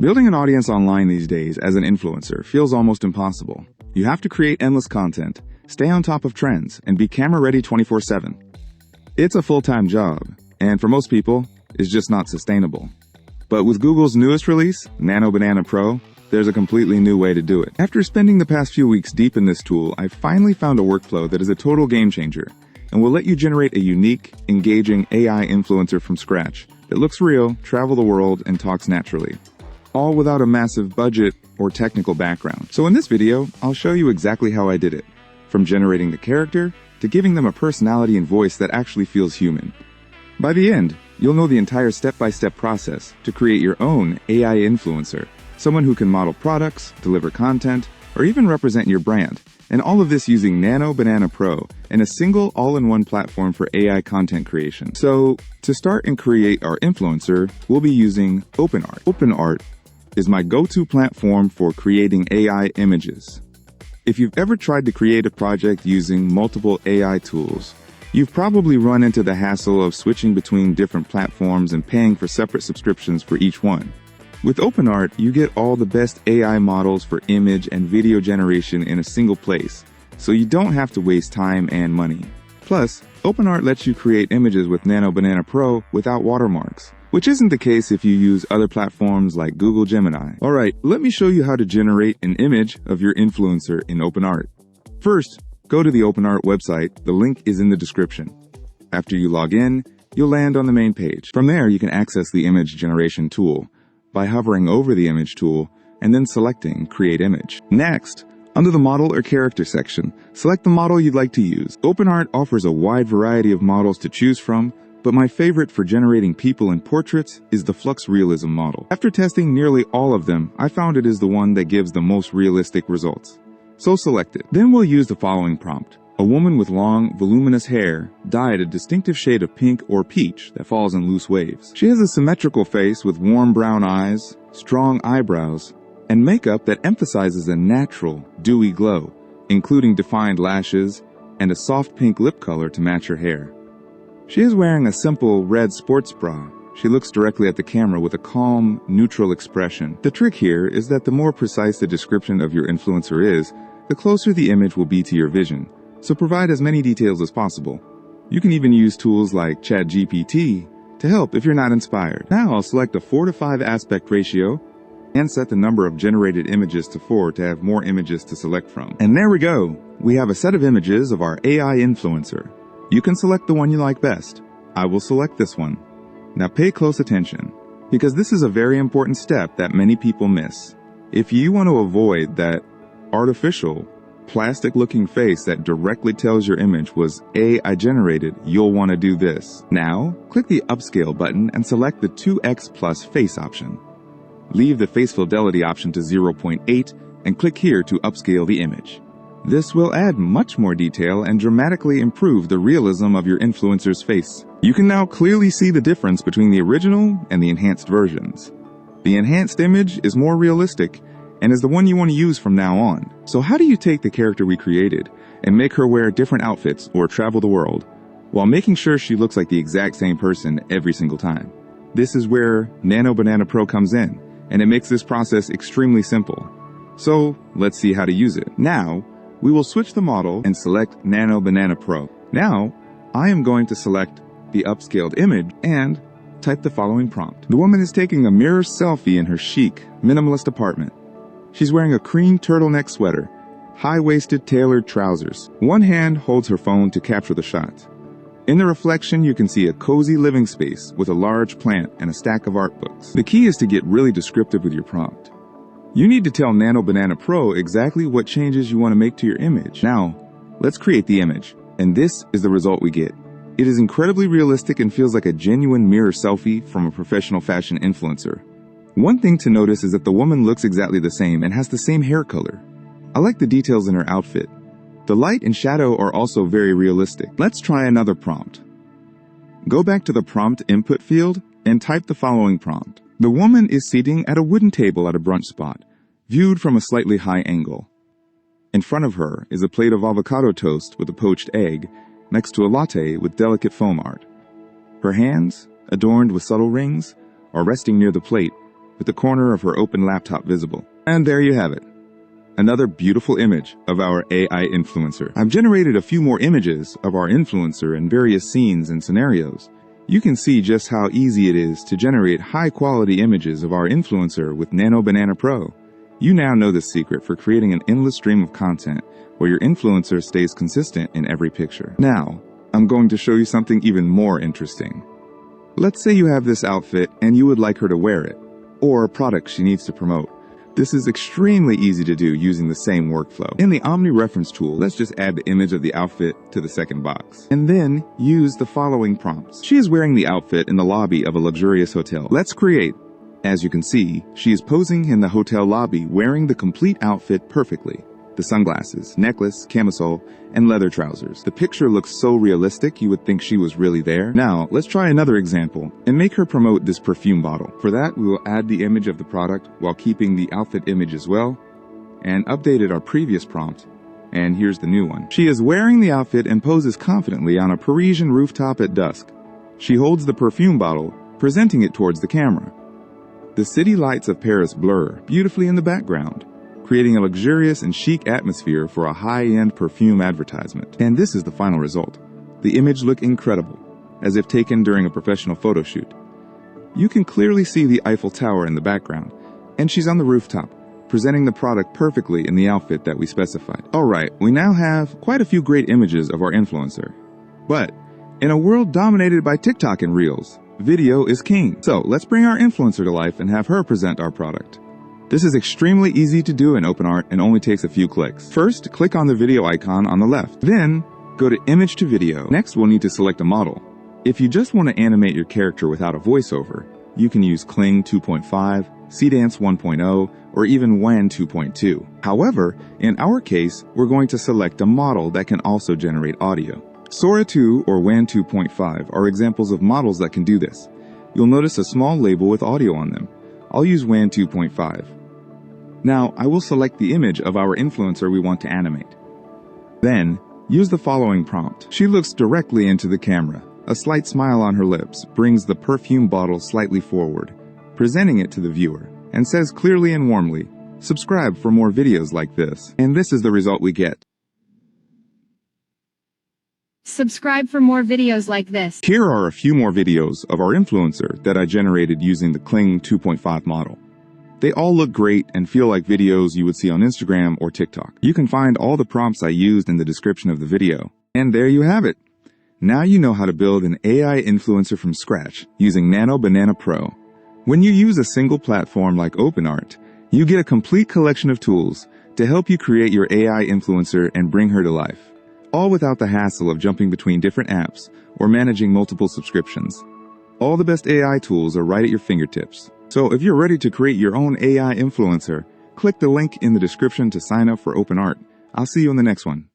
Building an audience online these days as an influencer feels almost impossible. You have to create endless content, stay on top of trends, and be camera ready 24/7. It's a full-time job, and for most people, it's just not sustainable. But with Google's newest release, Nano Banana Pro, there's a completely new way to do it. After spending the past few weeks deep in this tool, I finally found a workflow that is a total game changer and will let you generate a unique, engaging AI influencer from scratch that looks real, travels the world, and talks naturally, all without a massive budget or technical background. So in this video, I'll show you exactly how I did it, from generating the character to giving them a personality and voice that actually feels human. By the end, you'll know the entire step-by-step process to create your own AI influencer, someone who can model products, deliver content, or even represent your brand, and all of this using Nano Banana Pro and a single all-in-one platform for AI content creation. So, to start and create our influencer, we'll be using OpenArt. OpenArt is my go-to platform for creating AI images. If you've ever tried to create a project using multiple AI tools, you've probably run into the hassle of switching between different platforms and paying for separate subscriptions for each one. With OpenArt, you get all the best AI models for image and video generation in a single place, so you don't have to waste time and money. Plus, OpenArt lets you create images with Nano Banana Pro without watermarks, which isn't the case if you use other platforms like Google Gemini. Alright, let me show you how to generate an image of your influencer in OpenArt. First, go to the OpenArt website, the link is in the description. After you log in, you'll land on the main page. From there, you can access the image generation tool by hovering over the image tool and then selecting Create Image. Next, under the Model or Character section, select the model you'd like to use. OpenArt offers a wide variety of models to choose from, but my favorite for generating people and portraits is the Flux Realism model. After testing nearly all of them, I found it is the one that gives the most realistic results. So select it. Then we'll use the following prompt. A woman with long, voluminous hair, dyed a distinctive shade of pink or peach that falls in loose waves. She has a symmetrical face with warm brown eyes, strong eyebrows, and makeup that emphasizes a natural, dewy glow, including defined lashes and a soft pink lip color to match her hair. She is wearing a simple red sports bra. She looks directly at the camera with a calm, neutral expression. The trick here is that the more precise the description of your influencer is, the closer the image will be to your vision. So provide as many details as possible. You can even use tools like ChatGPT to help if you're not inspired. Now I'll select a 4:5 aspect ratio and set the number of generated images to 4 to have more images to select from. And there we go. We have a set of images of our AI influencer. You can select the one you like best. I will select this one. Now pay close attention, because this is a very important step that many people miss. If you want to avoid that artificial, plastic-looking face that directly tells your image was AI generated, you'll want to do this. Now, click the Upscale button and select the 2x plus face option. Leave the face fidelity option to 0.8 and click here to upscale the image. This will add much more detail and dramatically improve the realism of your influencer's face. You can now clearly see the difference between the original and the enhanced versions. The enhanced image is more realistic and is the one you want to use from now on. So how do you take the character we created and make her wear different outfits or travel the world, while making sure she looks like the exact same person every single time? This is where Nano Banana Pro comes in, and it makes this process extremely simple. So let's see how to use it. Now, we will switch the model and select Nano Banana Pro. Now, I am going to select the upscaled image and type the following prompt. The woman is taking a mirror selfie in her chic, minimalist apartment. She's wearing a cream turtleneck sweater, high-waisted tailored trousers. One hand holds her phone to capture the shot. In the reflection, you can see a cozy living space with a large plant and a stack of art books. The key is to get really descriptive with your prompt. You need to tell Nano Banana Pro exactly what changes you want to make to your image. Now, let's create the image. And this is the result we get. It is incredibly realistic and feels like a genuine mirror selfie from a professional fashion influencer. One thing to notice is that the woman looks exactly the same and has the same hair color. I like the details in her outfit. The light and shadow are also very realistic. Let's try another prompt. Go back to the prompt input field and type the following prompt. The woman is sitting at a wooden table at a brunch spot, viewed from a slightly high angle. In front of her is a plate of avocado toast with a poached egg, next to a latte with delicate foam art. Her hands, adorned with subtle rings, are resting near the plate, with the corner of her open laptop visible. And there you have it. Another beautiful image of our AI influencer. I've generated a few more images of our influencer in various scenes and scenarios. You can see just how easy it is to generate high-quality images of our influencer with Nano Banana Pro. You now know the secret for creating an endless stream of content where your influencer stays consistent in every picture. Now, I'm going to show you something even more interesting. Let's say you have this outfit and you would like her to wear it, or a product she needs to promote. This is extremely easy to do using the same workflow. In the Omni Reference tool, let's just add the image of the outfit to the second box, and then use the following prompts. She is wearing the outfit in the lobby of a luxurious hotel. Let's create. As you can see, she is posing in the hotel lobby wearing the complete outfit perfectly. The sunglasses, necklace, camisole, and leather trousers. The picture looks so realistic you would think she was really there. Now, let's try another example and make her promote this perfume bottle. For that, we will add the image of the product while keeping the outfit image as well, and updated our previous prompt. And here's the new one. She is wearing the outfit and poses confidently on a Parisian rooftop at dusk. She holds the perfume bottle, presenting it towards the camera. The city lights of Paris blur beautifully in the background, creating a luxurious and chic atmosphere for a high-end perfume advertisement. And this is the final result. The image looked incredible, as if taken during a professional photo shoot. You can clearly see the Eiffel Tower in the background, and she's on the rooftop, presenting the product perfectly in the outfit that we specified. Alright, we now have quite a few great images of our influencer. But in a world dominated by TikTok and Reels, video is king. So let's bring our influencer to life and have her present our product. This is extremely easy to do in OpenArt and only takes a few clicks. First, click on the video icon on the left. Then, go to Image to Video. Next, we'll need to select a model. If you just want to animate your character without a voiceover, you can use Kling 2.5, Cdance 1.0, or even WAN 2.2. However, in our case, we're going to select a model that can also generate audio. Sora 2 or WAN 2.5 are examples of models that can do this. You'll notice a small label with audio on them. I'll use WAN 2.5. Now, I will select the image of our influencer we want to animate. Then, use the following prompt. She looks directly into the camera. A slight smile on her lips brings the perfume bottle slightly forward, presenting it to the viewer, and says clearly and warmly, "Subscribe for more videos like this." And this is the result we get. Subscribe for more videos like this. Here are a few more videos of our influencer that I generated using the Kling 2.5 model. They all look great and feel like videos you would see on Instagram or TikTok. You can find all the prompts I used in the description of the video. And there you have it. Now you know how to build an AI influencer from scratch using Nano Banana Pro. When you use a single platform like OpenArt, you get a complete collection of tools to help you create your AI influencer and bring her to life, all without the hassle of jumping between different apps or managing multiple subscriptions. All the best AI tools are right at your fingertips. So if you're ready to create your own AI influencer, click the link in the description to sign up for OpenArt. I'll see you in the next one.